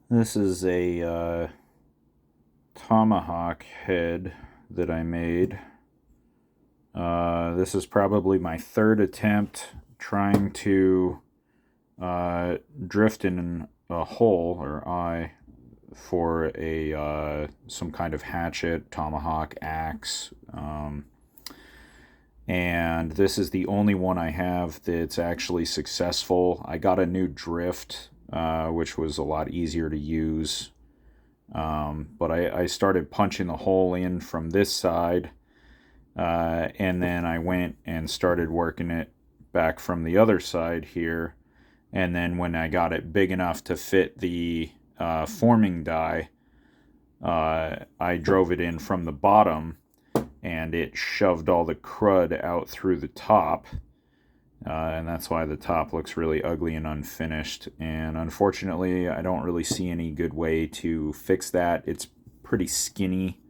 This is a tomahawk head that I made. This is probably my third attempt trying to drift in a hole or eye for a some kind of hatchet, tomahawk, axe, and this is the only one I have that's actually successful. I got a new drift, which was a lot easier to use. But I started punching the hole in from this side, and then I went and started working it back from the other side here. And then when I got it big enough to fit the forming die, I drove it in from the bottom, and it shoved all the crud out through the top. And that's why the top looks really ugly and unfinished. And unfortunately, I don't really see any good way to fix that. It's pretty skinny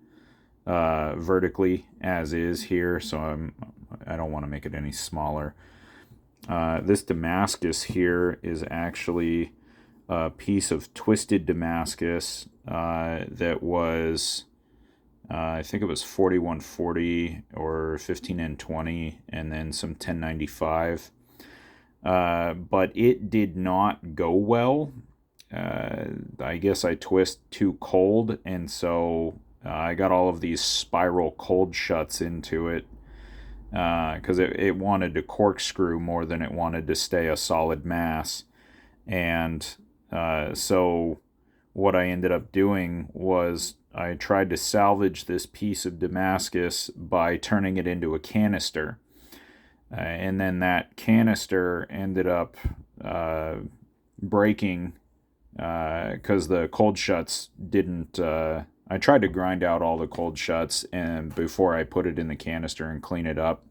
vertically as is here, so I don't want to make it any smaller. This Damascus here is actually a piece of twisted Damascus that was, I think it was 4140 or 15N20, and then some 1095. But it did not go well. I guess I twist too cold, and so I got all of these spiral cold shuts into it because it wanted to corkscrew more than it wanted to stay a solid mass. And so what I ended up doing was I tried to salvage this piece of Damascus by turning it into a canister. And then that canister ended up breaking because the cold shuts didn't. I tried to grind out all the cold shuts and before I put it in the canister and clean it up,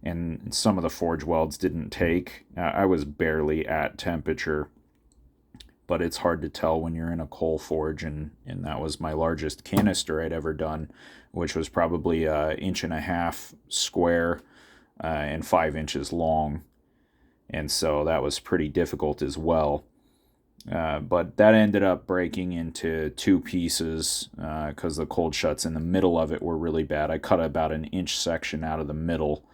and some of the forge welds didn't take. I was barely at temperature, but it's hard to tell when you're in a coal forge, and that was my largest canister I'd ever done, which was probably 1.5 inches square and 5 inches long, and so that was pretty difficult as well. But that ended up breaking into two pieces because the cold shuts in the middle of it were really bad. I cut about an inch section out of the middle,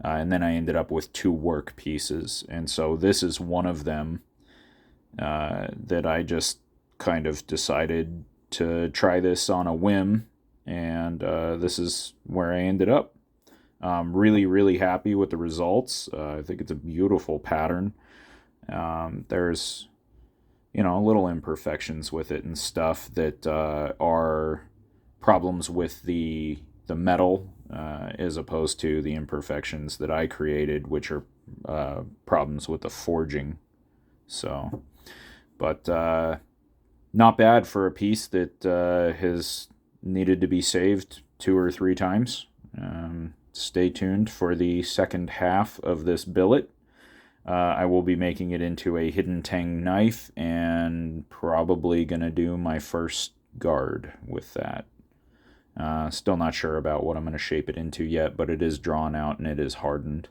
and then I ended up with two work pieces, and so this is one of them that I just kind of decided to try this on a whim, and this is where I ended up. I'm really, really happy with the results. I think it's a beautiful pattern. There's, little imperfections with it and stuff that are problems with the metal as opposed to the imperfections that I created, which are problems with the forging. So, but not bad for a piece that has needed to be saved 2 or 3 times. Stay tuned for the second half of this billet. I will be making it into a hidden tang knife and probably going to do my first guard with that. Still not sure about what I'm going to shape it into yet, but it is drawn out and it is hardened.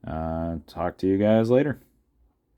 Talk to you guys later.